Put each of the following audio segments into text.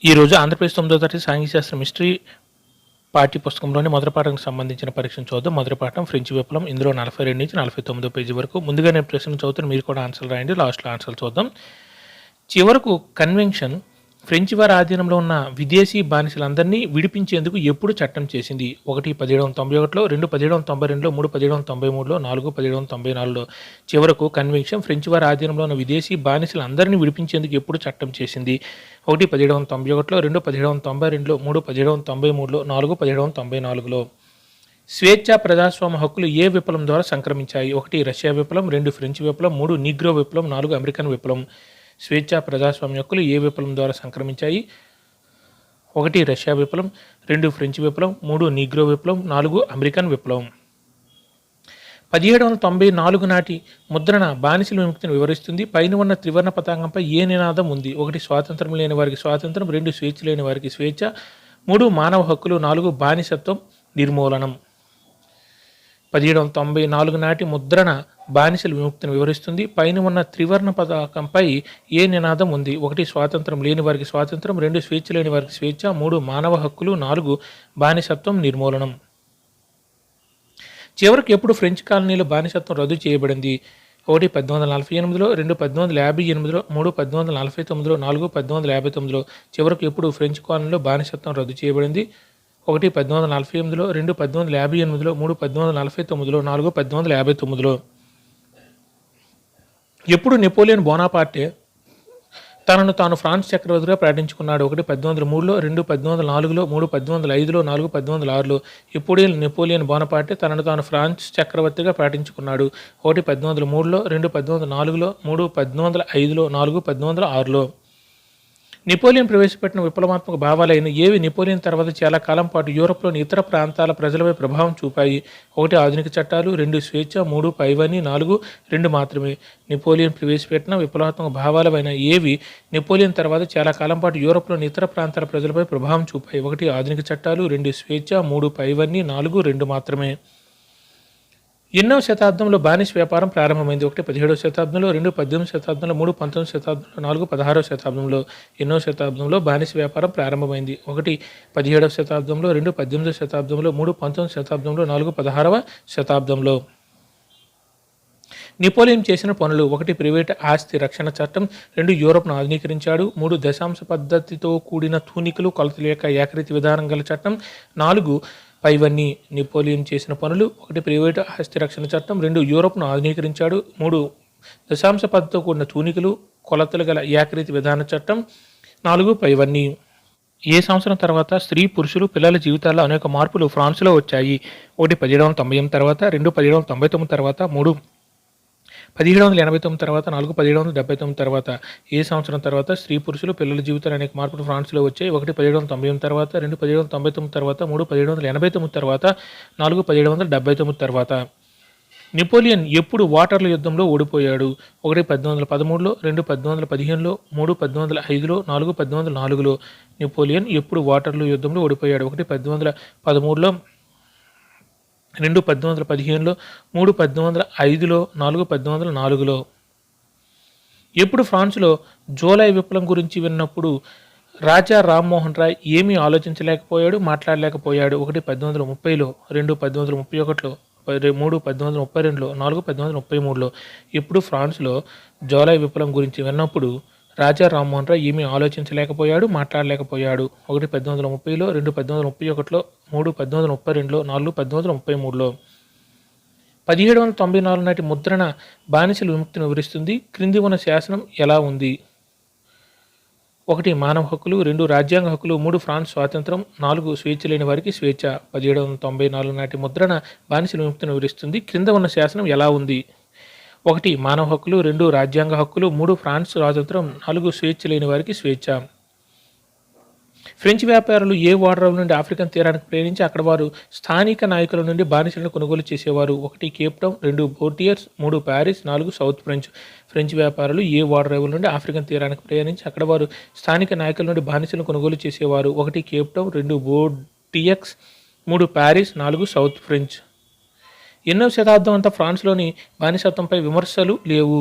ఈరోజు ఆంధ్రప్రదేశ్ 9వ తరగతి సాంఘిక శాస్త్రం హిస్టరీ పాఠ్య పుస్తకంలోని మొదటి పాఠానికి సంబంధించిన పరీక్షను చూద్దాం. మొదటి పాఠం ఫ్రెంచ్ విప్లవం. ఇందులో 42 నుంచి 49 పేజీ వరకు. ముందుగా నేను ప్రశ్నలు చదువుతాను, మీరు కూడా ఆన్సర్లు రాయండి. లాస్ట్లో ఆన్సర్లు చూద్దాం. చివరకు కన్వెన్షన్ ఫ్రెంచ్ వారి ఆధీనంలో ఉన్న విదేశీ బానిసలందరినీ విడిపించేందుకు ఎప్పుడు చట్టం చేసింది? 1 1791, 2 1792, 3 1793, 4 1794లో. చివరకు కన్వెన్షన్ ఫ్రెంచ్ వారి ఆధీనంలో ఉన్న విదేశీ బానిసలందరినీ విడిపించేందుకు ఎప్పుడు చట్టం చేసింది? 1 1791, 2 1792, 3 1793, 4 1794లో. స్వేచ్ఛ ప్రజాస్వామ్య హక్కులు ఏ విప్లవం ద్వారా సంక్రమించాయి? 1 రష్యా విప్లవం, 2 ఫ్రెంచ్ విప్లవం, 3 నీగ్రో విప్లవం, 4 అమెరికన్ విప్లవం. స్వేచ్ఛ ప్రజాస్వామ్య హక్కులు ఏ విప్లవం ద్వారా సంక్రమించాయి? 1 రష్యా విప్లవం, 2 ఫ్రెంచ్ విప్లవం, 3 నీగ్రో విప్లవం, 4 అమెరికన్ విప్లవం. 1794 నాటి ముద్రణ బానిసల విముక్తిని వివరిస్తుంది. పైన ఉన్న త్రివర్ణ పతాకంపై ఏ నినాదం ఉంది? 1 స్వాతంత్రం లేని వారికి స్వాతంత్రం, 2 స్వేచ్ఛ లేని వారికి స్వేచ్ఛ, 3 మానవ హక్కులు, 4 బానిసత్వం నిర్మూలనం. 1794 నాటి ముద్రణ బానిసల విముక్తిని వివరిస్తుంది. పైన ఉన్న త్రివర్ణ పతాకంపై ఏ నినాదం ఉంది? 1 స్వాతంత్రం లేని వారికి స్వాతంత్రం, 2 స్వేచ్ఛ లేని వారికి స్వేచ్ఛ, 3 మానవ హక్కులు, 4 బానిసత్వం నిర్మూలనం. చివరికి ఎప్పుడు ఫ్రెంచ్ కాలనీలో బానిసత్వం రద్దు చేయబడింది? 1 1848లో, 2 1858లో, 3 1849లో, 4 1859లో. చివరకు ఎప్పుడు ఫ్రెంచ్ కాలనీలో బానిసత్వం రద్దు చేయబడింది? 1 1848లో, 2 1858లో, 3 1849లో, 4 1859లో. ఎప్పుడు నెపోలియన్ బోనాపార్టే తనను తాను ఫ్రాన్స్ చక్రవర్తిగా ప్రకటించుకున్నాడు? 1 1803లో, 2 1804లో, 3 1805లో, 4 1806లో. ఎప్పుడు నెపోలియన్ బోనాపార్టే తనను తాను ఫ్రాన్స్ చక్రవర్తిగా ప్రకటించుకున్నాడు? 1 1803లో, 2 1804లో, 3 1805లో, 4 1806లో. నెపోలియన్ ప్రవేశపెట్టిన విప్లవాత్మక భావాలైన ఏవి నెపోలియన్ తర్వాత చాలా కాలం పాటు యూరప్లోని ఇతర ప్రాంతాల ప్రజలపై ప్రభావం చూపాయి? 1 ఆధునిక చట్టాలు, 2 స్వేచ్ఛ, 3 పైవన్నీ, 4 2 మాత్రమే. నెపోలియన్ ప్రవేశపెట్టిన విప్లవాత్మక భావాలైన ఏవి నెపోలియన్ తర్వాత చాలా కాలం పాటు యూరప్లోని ఇతర ప్రాంతాల ప్రజలపై ప్రభావం చూపాయి? 1 ఆధునిక చట్టాలు, 2 స్వేచ్ఛ, 3 పైవన్నీ, 4 2 మాత్రమే. ఎన్నో శతాబ్దంలో బానిస వ్యాపారం ప్రారంభమైంది? 1 17వ శతాబ్దంలో, 2 18వ శతాబ్దంలో, 3 19వ శతాబ్దంలో, 4 16వ శతాబ్దంలో. ఎన్నో శతాబ్దంలో బానిస వ్యాపారం ప్రారంభమైంది? 1 17వ శతాబ్దంలో, 2 18వ శతాబ్దంలో, 3 19వ శతాబ్దంలో, 4 16వ శతాబ్దంలో. నెపోలియన్ చేసిన పనులు: 1 ప్రైవేట్ ఆస్తి రక్షణ చట్టం, 2 యూరప్ను ఆధునీకరించాడు, 3 దశాంశ పద్ధతితో కూడిన తూనికలు కొలతల యొక్క ఏకరీతి విధానం గల చట్టం, 4 పైవన్నీ. నెపోలియన్ చేసిన పనులు: 1 ప్రైవేట్ ఆస్తి రక్షణ చట్టం, 2 యూరప్ను ఆధునీకరించాడు, 3 దశాంశ పద్ధతితో కూడిన తూనికలు కొలతలు గల ఏకరీతి విధాన చట్టం, 4 పైవన్నీ. ఏ సంవత్సరం తర్వాత స్త్రీ, పురుషులు, పిల్లల జీవితాల్లో అనేక మార్పులు ఫ్రాన్స్లో వచ్చాయి? 1 1798 తర్వాత, 2 1799 తర్వాత, 3 1789 తర్వాత, 4 1779 తర్వాత. ఏ సంవత్సరం తర్వాత స్త్రీ, పురుషులు, పిల్లల జీవితాలు అనేక మార్పులు ఫ్రాన్స్లో వచ్చాయి? 1 1798 తర్వాత, 2 1799 తర్వాత, 3 1789 తర్వాత, 4 1779 తర్వాత. నెపోలియన్ ఎప్పుడు వాటర్లూ యుద్ధంలో ఓడిపోయాడు? 1 1813లో, 2 1815లో, 3 1805లో, 4 1804లో. నెపోలియన్ ఎప్పుడు వాటర్లూ యుద్ధంలో ఓడిపోయాడు? 1 1813లో, 2 1815లో, 3 1805లో, 4 1804లో. ఎప్పుడు ఫ్రాన్స్లో జూలై విప్లవం గురించి విన్నప్పుడు రాజా రామ్మోహన్ రాయ్ ఏమీ ఆలోచించలేకపోయాడు, మాట్లాడలేకపోయాడు? 1 1830లో, 2 1831లో, 3 1832లో, 4 1833లో. ఎప్పుడు ఫ్రాన్స్లో జూలై విప్లవం గురించి విన్నప్పుడు రాజా రామ్మోహన్ రాయ్ ఏమీ ఆలోచించలేకపోయాడు, మాట్లాడలేకపోయాడు? 1 1830లో, 2 1831లో, 3 1832లో, 4 1833లో. 1794 నాటి ముద్రణ బానిసల విముక్తిని వివరిస్తుంది. క్రింది ఉన్న శాసనం ఎలా ఉంది? 1 మానవ హక్కులు, 2 రాజ్యాంగ హక్కులు, 3 ఫ్రాన్స్ స్వాతంత్రం, 4 స్వేచ్ఛ లేని వారికి స్వేచ్ఛ. 1794 నాటి ముద్రణ బానిసల విముక్తిని వివరిస్తుంది. క్రింద ఉన్న శాసనం ఎలా ఉంది? 1 మానవ హక్కులు, 2 రాజ్యాంగ హక్కులు, 3 ఫ్రాన్స్ స్వాతంత్రం, 4 స్వేచ్ఛ లేని వారికి స్వేచ్ఛ. ఫ్రెంచ్ వ్యాపారులు ఏ ఓడరేవు నుండి ఆఫ్రికన్ తీరానికి ప్రయాణించి అక్కడ వారు స్థానిక నాయకుల నుండి బానిసలను కొనుగోలు చేసేవారు? 1 Cape town, 2 పోర్టియర్స్, 3 Paris, 4 south French. French వ్యాపారులు ఏ ఓడరేవు నుండి ఆఫ్రికన్ తీరానికి ప్రయాణించి అక్కడ వారు స్థానిక నాయకుల నుండి బానిసలను కొనుగోలు చేసేవారు? 1 Cape town, 2 పోర్టియర్స్, 3 Paris, 4 south French. ఎన్నో శతాబ్దం అంతా ఫ్రాన్స్లోని బానిసత్వంపై విమర్శలు లేవు?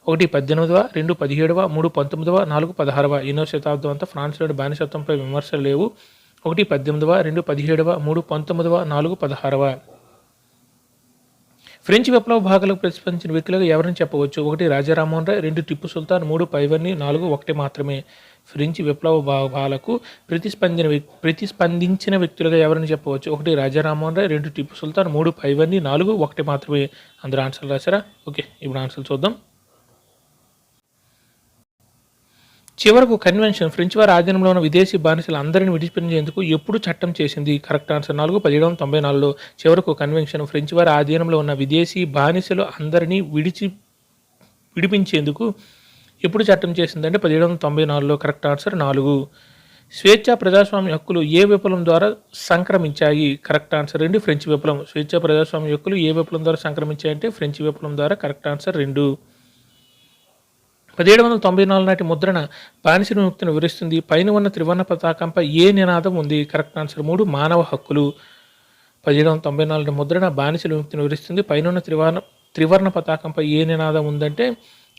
ఒకటి 18వ, 2 17వ, 3 19వ, 4 16వ. ఎన్నో శతాబ్దం అంతా ఫ్రాన్స్లోని బానిసత్వంపై విమర్శలు లేవు. 1 18వ, 2 17వ, 3 19వ, 4 16వ. ఫ్రెంచ్ విప్లవ భాగాలకు ప్రతిస్పందించిన వ్యక్తులుగా ఎవరిని చెప్పవచ్చు? 1 రాజా రామ్మోహన్ రాయ్, 2 టిప్పు సుల్తాన్, 3 పైవన్నీ, 4 ఒకటి మాత్రమే. ఫ్రెంచ్ విప్లవ భాగాలకు ప్రతిస్పందించిన వ్యక్తులుగా ఎవరిని చెప్పవచ్చు? 1 రాజా రామ్మోహన్ రాయ్, 2 టిప్పు సుల్తాన్, 3 పైవన్నీ, 4 ఒకటి మాత్రమే. అందరూ ఆన్సర్లు రాశారా? ఓకే, ఇప్పుడు ఆన్సర్లు చూద్దాం. చివరకు కన్వెన్షన్ ఫ్రెంచ్ వారి ఆధీనంలో ఉన్న విదేశీ బానిసలు అందరిని విడిపించేందుకు ఎప్పుడు చట్టం చేసింది? కరెక్ట్ ఆన్సర్ 4 1794లో చివరకు కన్వెన్షన్ ఫ్రెంచ్ వారి ఆధీనంలో ఉన్న విదేశీ బానిసలు అందరినీ విడిపించేందుకు ఎప్పుడు చట్టం చేసిందంటే 1794లో. Correct answer 4. స్వేచ్ఛ ప్రజాస్వామ్య హక్కులు ఏ విప్లవం ద్వారా సంక్రమించాయి? కరెక్ట్ ఆన్సర్ 2 ఫ్రెంచ్ విప్లవం. స్వేచ్ఛ ప్రజాస్వామ్య హక్కులు ఏ విప్లవం ద్వారా సంక్రమించాయంటే ఫ్రెంచ్ విప్లవం ద్వారా. Correct answer 2. 1794 నాటి ముద్రణ బానిస విముక్తిని వివరిస్తుంది. పైన ఉన్న త్రివర్ణ పతాకంపై ఏ నినాదం ఉంది? కరెక్ట్ ఆన్సర్ 3 మానవ హక్కులు. 1794 ముద్రణ బానిస విముక్తిని వివరిస్తుంది. పైన ఉన్న త్రివర్ణ పతాకంపై ఏ నినాదం ఉందంటే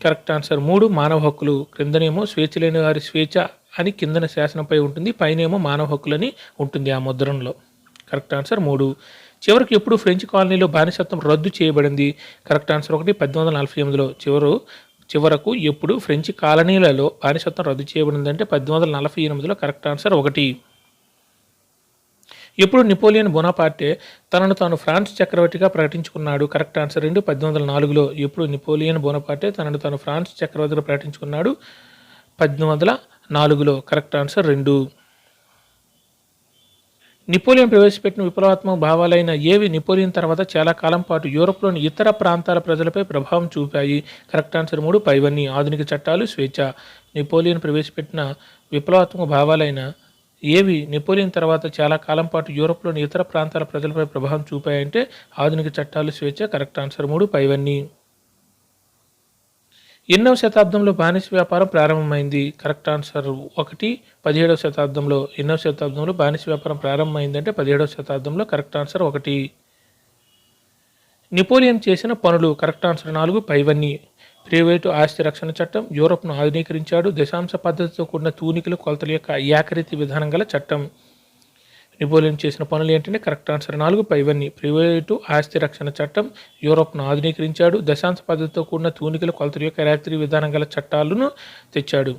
కరెక్ట్ ఆన్సర్ 3 మానవ హక్కులు. క్రిందనేమో స్వేచ్ఛ లేని వారి స్వేచ్ఛ అని కిందన శాసనంపై ఉంటుంది, పైనేమో మానవ హక్కులని ఉంటుంది ఆ ముద్రణలో. Correct answer 3. చివరికి ఎప్పుడు ఫ్రెంచ్ కాలనీలో బానిసత్వం రద్దు చేయబడింది? Correct answer 1 1848లో. చివరకు ఎప్పుడు ఫ్రెంచ్ కాలనీలలో బానిసత్వం రద్దు చేయబడిందంటే 1848లో. Correct answer 1. ఎప్పుడు నెపోలియన్ బోనాపార్టే తనను తాను ఫ్రాన్స్ చక్రవర్తిగా ప్రకటించుకున్నాడు? కరెక్ట్ ఆన్సర్ 2 1804లో. ఎప్పుడు నెపోలియన్ బోనాపార్టే తనను తాను ఫ్రాన్స్ చక్రవర్తిగా ప్రకటించుకున్నాడు? 1804లో. Correct answer 2. నెపోలియన్ ప్రవేశపెట్టిన విప్లవాత్మక భావాలైన ఏవి నెపోలియన్ తర్వాత చాలా కాలం పాటు యూరోప్లోని ఇతర ప్రాంతాల ప్రజలపై ప్రభావం చూపాయి? కరెక్ట్ ఆన్సర్ 3 పైవన్నీ. ఆధునిక చట్టాలు, స్వేచ్ఛ. నెపోలియన్ ప్రవేశపెట్టిన విప్లవాత్మక భావాలైన ఏవి నెపోలియన్ తర్వాత చాలా కాలం పాటు యూరోప్లోని ఇతర ప్రాంతాల ప్రజలపై ప్రభావం చూపాయంటే ఆధునిక చట్టాలు, స్వేచ్ఛ. కరెక్ట్ ఆన్సర్ 3 పైవన్నీ. ఎన్నవ శతాబ్దంలో బానిస వ్యాపారం ప్రారంభమైంది? కరెక్ట్ ఆన్సర్ 1 17వ శతాబ్దంలో. ఎన్నవ శతాబ్దంలో బానిస వ్యాపారం ప్రారంభమైందంటే 17వ శతాబ్దంలో. Correct answer 1. నెపోలియన్ చేసిన పనులు? కరెక్ట్ ఆన్సర్ 4 పైవన్నీ. ప్రైవేటు ఆస్తి రక్షణ చట్టం, యూరోప్ను ఆధునీకరించాడు, దశాంశ పద్ధతితో కూడిన తూనికలు కొలతల యొక్క ఏకరీతి విధానం గల చట్టం. నెపోలియన్ చేసిన పనులు ఏంటంటే కరెక్ట్ ఆన్సర్ 4 పైవన్నీ. ప్రైవేటు ఆస్తి రక్షణ చట్టం, యూరోప్ను ఆధునీకరించాడు, దశాంశ పద్ధతితో కూడిన తూనికల కొలతల యొక్క ఏకరీతి విధానం గల చట్టాలను తెచ్చాడు.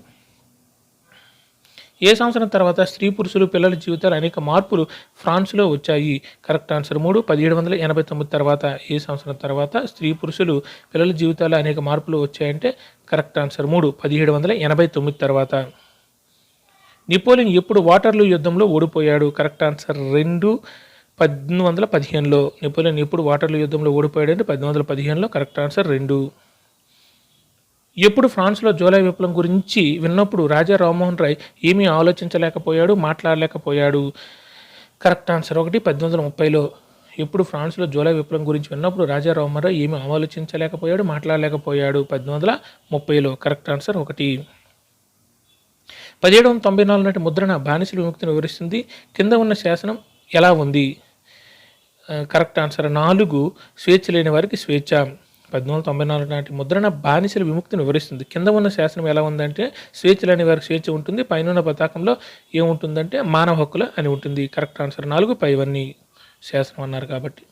ఏ సంవత్సరం తర్వాత స్త్రీ పురుషులు పిల్లల జీవితాలు అనేక మార్పులు ఫ్రాన్స్లో వచ్చాయి? కరెక్ట్ ఆన్సర్ 3 1789 తర్వాత. ఏ సంవత్సరం తర్వాత స్త్రీ పురుషులు పిల్లల జీవితాలు అనేక మార్పులు వచ్చాయంటే కరెక్ట్ ఆన్సర్ 3 1789 తర్వాత. నెపోలియన్ ఎప్పుడు వాటర్లూ యుద్ధంలో ఓడిపోయాడు? Correct answer 2 1815లో. నెపోలియన్ ఎప్పుడు వాటర్లూ యుద్ధంలో ఓడిపోయాడు అంటే 1815లో. Correct answer 2. ఎప్పుడు ఫ్రాన్స్లో జూలై విప్లవం గురించి విన్నప్పుడు రాజా రామ్మోహన్ రాయ్ ఏమీ ఆలోచించలేకపోయాడు, మాట్లాడలేకపోయాడు? Correct answer 1 1830లో. ఎప్పుడు ఫ్రాన్స్లో జూలై విప్లవం గురించి విన్నప్పుడు రాజా రామ్మోహన్ రాయ్ ఏమీ ఆలోచించలేకపోయాడు, మాట్లాడలేకపోయాడు? 1830లో. Correct answer 1. 1794 నాటి ముద్రణ బానిసల విముక్తిని వివరిస్తుంది. కింద ఉన్న శాసనం ఎలా ఉంది? కరెక్ట్ ఆన్సర్ 4 స్వేచ్ఛ లేని వారికి స్వేచ్ఛ. 1794 నాటి ముద్రణ బానిసల విముక్తిని వివరిస్తుంది. కింద ఉన్న శాసనం ఎలా ఉందంటే స్వేచ్ఛ లేని వారికి స్వేచ్ఛ ఉంటుంది, పైన పతాకంలో ఏముంటుందంటే మానవ హక్కులు అని ఉంటుంది. కరెక్ట్ ఆన్సర్ 4 పైవన్నీ శాసనం అన్నారు కాబట్టి.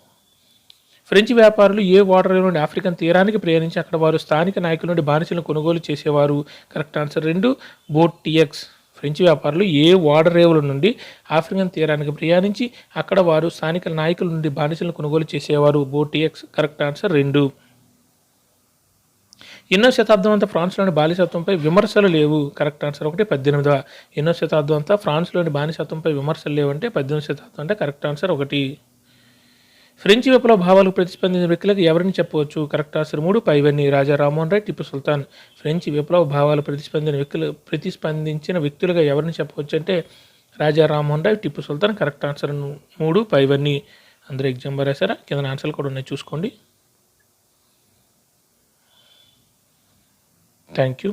ఫ్రెంచ్ వ్యాపారులు ఏ వాటర్ రేవు నుండి ఆఫ్రికన్ తీరానికి ప్రయాణించి అక్కడ వారు స్థానిక నాయకుల నుండి బానిసలను కొనుగోలు చేసేవారు? Correct answer 2 boat TX. French వ్యాపారులు ఏ వాటర్ రేవుల నుండి ఆఫ్రికన్ తీరానికి ప్రయాణించి అక్కడ వారు స్థానిక నాయకుల నుండి బానిసలను కొనుగోలు చేసేవారు? Boat TX. Correct answer 2. ఎన్నో శతాబ్దం అంతా ఫ్రాన్స్లోని బానిసత్వంపై విమర్శలు లేవు? Correct answer 1 18వ. ఎన్నో శతాబ్దం అంతా ఫ్రాన్స్లోని బానిసత్వంపై విమర్శలు లేవంటే 18వ శతాబ్దం అంటే కరెక్ట్ ఆన్సర్ 1. ఫ్రెంచ్ విప్లవ భావాలకు ప్రతిస్పందించిన వ్యక్తులకు ఎవరిని చెప్పవచ్చు? కరెక్ట్ ఆన్సర్ 3 పైవన్నీ. రాజా రామ్మోహన్ రాయ్, టిప్పు సుల్తాన్. ఫ్రెంచ్ విప్లవ భావాలు ప్రతిస్పందించిన వ్యక్తులుగా ఎవరిని చెప్పవచ్చు అంటే రాజా రామ్మోహన్ రాయ్, టిప్పు సుల్తాన్. కరెక్ట్ ఆన్సర్ 3 పైవన్నీ. అందరూ ఎగ్జామ్ రాశారా? కింద ఆన్సర్లు కూడా ఉన్నాయి, చూసుకోండి. Thank you.